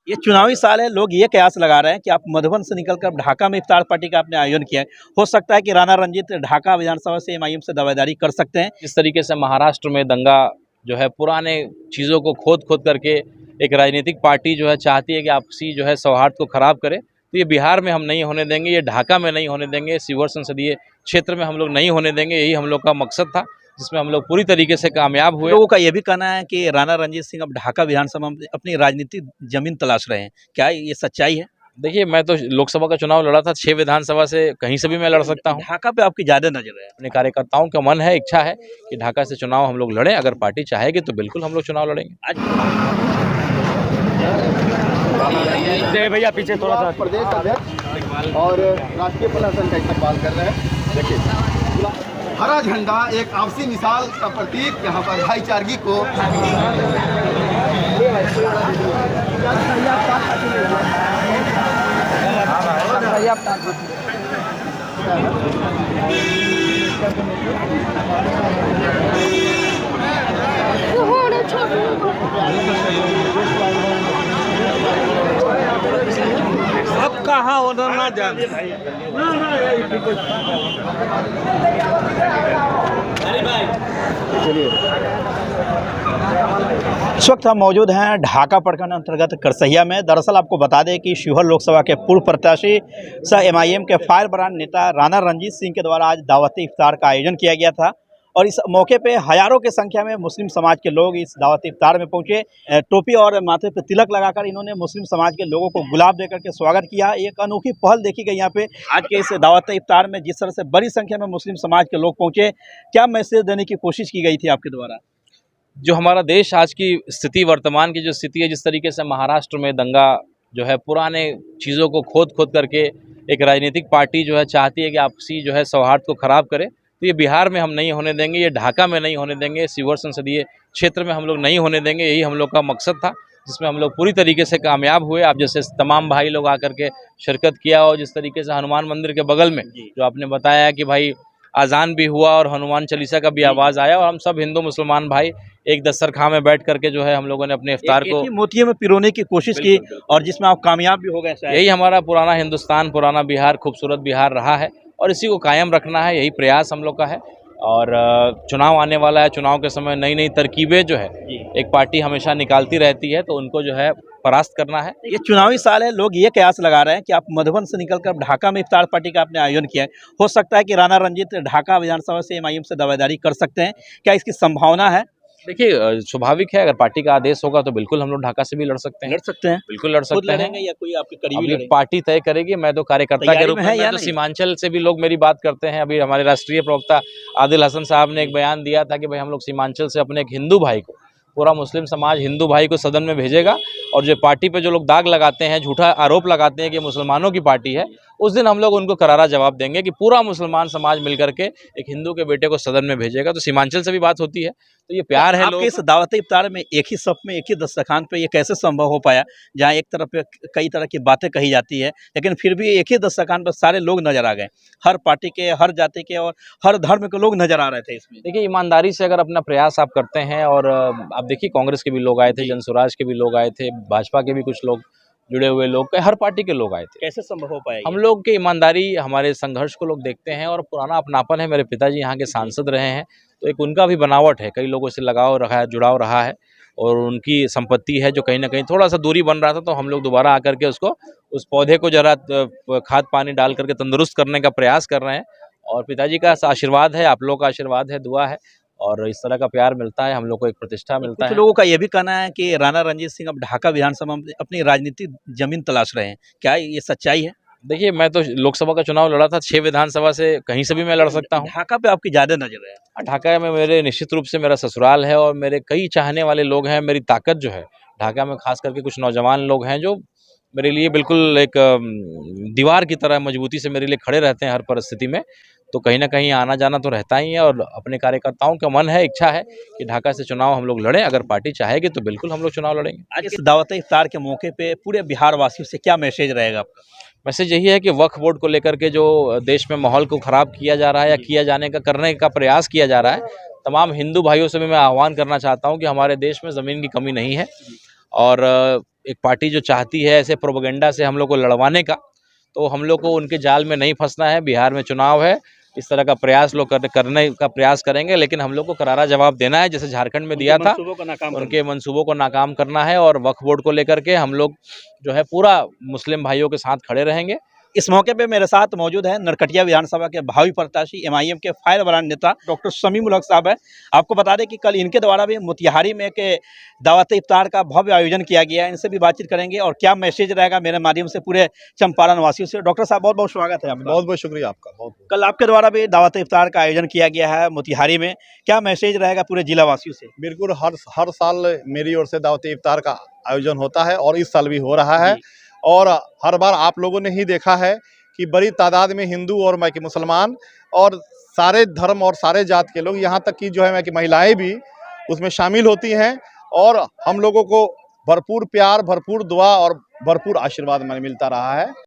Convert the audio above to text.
ये चुनावी साल है, लोग ये कयास लगा रहे हैं कि आप मधुबन से निकलकर ढाका में इफ्तार पार्टी का आपने आयोजन किया है। हो सकता है कि राणा रंजीत ढाका विधानसभा से एमआईएम से दावेदारी कर सकते हैं। जिस तरीके से महाराष्ट्र में दंगा जो है पुराने चीज़ों को खोद करके एक राजनीतिक पार्टी जो है चाहती है कि आपसी जो है सौहार्द को खराब करे, तो ये बिहार में हम नहीं होने देंगे, ये ढाका में नहीं होने देंगे, शिवहर संसदीय क्षेत्र में हम लोग नहीं होने देंगे। यही हम लोग का मकसद था, जिसमें हम लोग पूरी तरीके से कामयाब हुए। लोगों का ये भी कहना है कि राणा रंजीत सिंह अब ढाका विधानसभा में अपनी राजनीतिक जमीन तलाश रहे हैं। क्या ये सच्चाई है? देखिए, मैं तो लोकसभा का चुनाव लड़ा था, 6 विधानसभा से कहीं से भी मैं लड़ सकता हूँ। ढाका पे आपकी ज्यादा नजर है। अपने कार्यकर्ताओं का मन है, इच्छा है कि ढाका से चुनाव हम लोग लड़ें। अगर पार्टी चाहेगी तो बिल्कुल हम लोग चुनाव लड़ेंगे। भैया पीछे थोड़ा सा। प्रदेश अध्यक्ष और राष्ट्रीय प्रशासन का इस्तेमाल कर रहे हैं। देखिए, हरा झंडा एक आपसी मिसाल का प्रतीक, यहाँ पर भाईचारगी को अब कहाँ उधर ना जाने। इस वक्त हम मौजूद हैं ढाका प्रखंड अंतर्गत करसहिया में। दरअसल आपको बता दें कि शिवहर लोकसभा के पूर्व प्रत्याशी सह एमआईएम के फायर ब्रांड नेता राणा रंजीत सिंह के द्वारा आज दावती इफ्तार का आयोजन किया गया था और इस मौके पे हजारों की संख्या में मुस्लिम समाज के लोग इस दावती इफ्तार में पहुंचे। टोपी और माथे पे तिलक लगाकर इन्होंने मुस्लिम समाज के लोगों को गुलाब देकर के स्वागत किया। एक अनोखी पहल देखी गई यहाँ पे आज के इस दावती इफ्तार में। जिस तरह से बड़ी संख्या में मुस्लिम समाज के लोग पहुंचे, क्या मैसेज देने की कोशिश की गई थी आपके द्वारा? जो हमारा देश आज की स्थिति, वर्तमान की जो स्थिति है, जिस तरीके से महाराष्ट्र में दंगा जो है पुराने चीज़ों को खोद करके एक राजनीतिक पार्टी जो है चाहती है कि आपसी जो है सौहार्द को खराब करे, तो ये बिहार में हम नहीं होने देंगे, ये ढाका में नहीं होने देंगे, शिवहर संसदीय क्षेत्र में हम लोग नहीं होने देंगे। यही हम लोग का मकसद था, जिसमें हम लोग पूरी तरीके से कामयाब हुए। आप जैसे तमाम भाई लोग आकर के शिरकत किया और जिस तरीके से हनुमान मंदिर के बगल में जो आपने बताया कि भाई अजान भी हुआ और हनुमान चालीसा का भी आवाज़ आया और हम सब हिंदू मुसलमान भाई एक दस्तरखान में बैठ करके जो है हम लोगों ने अपने इफ्तार को मोतियों में पिरोने की कोशिश की और जिसमें आप कामयाब भी हो गए। यही हमारा पुराना हिंदुस्तान, पुराना बिहार, खूबसूरत बिहार रहा है और इसी को कायम रखना है, यही प्रयास हम लोग का है। और चुनाव आने वाला है, चुनाव के समय नई नई तरकीबें जो है एक पार्टी हमेशा निकालती रहती है, तो उनको जो है परास्त करना है। ये चुनावी साल है, लोग ये कयास लगा रहे हैं कि आप मधुबन से निकलकर ढाका में इफ्तार पार्टी का आपने आयोजन किया है। हो सकता है कि राणा रंजीत ढाका विधानसभा से एमआईएम से दावेदारी कर सकते हैं। क्या इसकी संभावना है? देखिए, स्वाभाविक है, अगर पार्टी का आदेश होगा तो बिल्कुल हम लोग ढाका से भी लड़ सकते हैं। लड़ सकते हैं, बिल्कुल लड़ सकते हैं। या कोई आपके करीबी अभी पार्टी तय करेगी। मैं तो कार्यकर्ता के रूप में, मैं तो सीमांचल से भी लोग मेरी बात करते हैं। अभी हमारे राष्ट्रीय प्रवक्ता आदिल हसन साहब ने एक बयान दिया था कि भाई हम लोग सीमांचल से अपने एक हिंदू भाई को, पूरा मुस्लिम समाज हिंदू भाई को सदन में भेजेगा और जो पार्टी पे जो लोग दाग लगाते हैं, झूठा आरोप लगाते हैं कि मुसलमानों की पार्टी है, उस दिन हम लोग उनको करारा जवाब देंगे कि पूरा मुसलमान समाज मिलकर के एक हिंदू के बेटे को सदन में भेजेगा। तो सीमांचल से भी बात होती है, तो ये प्यार है। लोग इस दावत इफ्तार में एक ही सफ में एक ही दस्तरखान पे ये कैसे संभव हो पाया, जहाँ एक तरफ पे कई तरह की बातें कही जाती है, लेकिन फिर भी एक ही दस्तरखान पर सारे लोग नजर आ गए, हर पार्टी के, हर जाति के और हर धर्म के लोग नजर आ रहे थे इसमें। देखिए, ईमानदारी से अगर अपना प्रयास आप करते हैं और आप देखिए कांग्रेस के भी लोग आए थे, जनसुराज के भी लोग आए थे, भाजपा के भी कुछ लोग जुड़े हुए लोग, हर पार्टी के लोग आए थे। कैसे संभव हो पाया? हम लोग की ईमानदारी, हमारे संघर्ष को लोग देखते हैं और पुराना अपनापन है। मेरे पिताजी यहाँ के सांसद रहे हैं, तो एक उनका भी बनावट है, कई लोगों से लगाव रहा है, जुड़ाव रहा है और उनकी संपत्ति है जो कहीं ना कहीं थोड़ा सा दूरी बन रहा था, तो हम लोग दोबारा आकर के उसको, उस पौधे को जरा खाद पानी डाल करके तंदुरुस्त करने का प्रयास कर रहे हैं। और पिताजी का आशीर्वाद है, आप लोग का आशीर्वाद है, दुआ है और इस तरह का प्यार मिलता है, हम लोग को एक प्रतिष्ठा मिलता है। कुछ लोगों का ये भी कहना है कि राणा रंजीत सिंह अब ढाका विधानसभा में अपनी राजनीतिक जमीन तलाश रहे हैं। क्या ये सच्चाई है? देखिए, मैं तो लोकसभा का चुनाव लड़ा था, 6 विधानसभा से कहीं से भी मैं लड़ सकता हूँ। ढाका पे आपकी ज्यादा नजर है। ढाका में मेरे निश्चित रूप से मेरा ससुराल है और मेरे कई चाहने वाले लोग हैं। मेरी ताकत जो है ढाका में, खास करके कुछ नौजवान लोग हैं जो मेरे लिए बिल्कुल एक दीवार की तरह मजबूती से मेरे लिए खड़े रहते हैं हर परिस्थिति में। तो कहीं ना कहीं आना जाना तो रहता ही है और अपने कार्यकर्ताओं का मन है, इच्छा है कि ढाका से चुनाव हम लोग लड़ें। अगर पार्टी चाहेगी तो बिल्कुल हम लोग चुनाव लड़ेंगे। आज इस दावत इफ्तार के मौके पे पूरे बिहार वासियों से क्या मैसेज रहेगा आपका? मैसेज यही है कि वक्फ बोर्ड को लेकर के जो देश में माहौल को ख़राब किया जा रहा है या किया जाने का, करने का प्रयास किया जा रहा है, तमाम हिंदू भाइयों से भी मैं आह्वान करना चाहता हूँ कि हमारे देश में ज़मीन की कमी नहीं है और एक पार्टी जो चाहती है ऐसे प्रोपेगेंडा से हम लोग को लड़वाने का, तो हम लोग को उनके जाल में नहीं फंसना है। बिहार में चुनाव है, इस तरह का प्रयास लोग करने का प्रयास करेंगे, लेकिन हम लोग को करारा जवाब देना है, जैसे झारखंड में दिया था। उनके मंसूबों को नाकाम करना है और वक्फ बोर्ड को लेकर के हम लोग जो है पूरा मुस्लिम भाइयों के साथ खड़े रहेंगे। इस मौके पे मेरे साथ मौजूद है नरकटिया विधानसभा के भावी प्रत्याशी एमआईएम के फायर ब्रांड नेता डॉक्टर शमीम उल हक साहब है। आपको बता दें कि कल इनके द्वारा भी मोतिहारी में एक दावत इफ्तार का भव्य आयोजन किया गया है। इनसे भी बातचीत करेंगे और क्या मैसेज रहेगा मेरे माध्यम से पूरे चंपारण वासियों से। डॉक्टर साहब बहुत बहुत स्वागत है आपका। बहुत बहुत शुक्रिया आपका। बहुत कल आपके द्वारा भी दावत इफ्तार का आयोजन किया गया है मोतिहारी में, क्या मैसेज रहेगा पूरे जिला वासियों से? बिल्कुल, हर साल मेरी ओर से दावत इफ्तार का आयोजन होता है और इस साल भी हो रहा है। और हर बार आप लोगों ने ही देखा है कि बड़ी तादाद में हिंदू और मैं कि मुसलमान और सारे धर्म और सारे जात के लोग, यहाँ तक कि जो है मैं कि महिलाएं भी उसमें शामिल होती हैं और हम लोगों को भरपूर प्यार, भरपूर दुआ और भरपूर आशीर्वाद मिलता रहा है।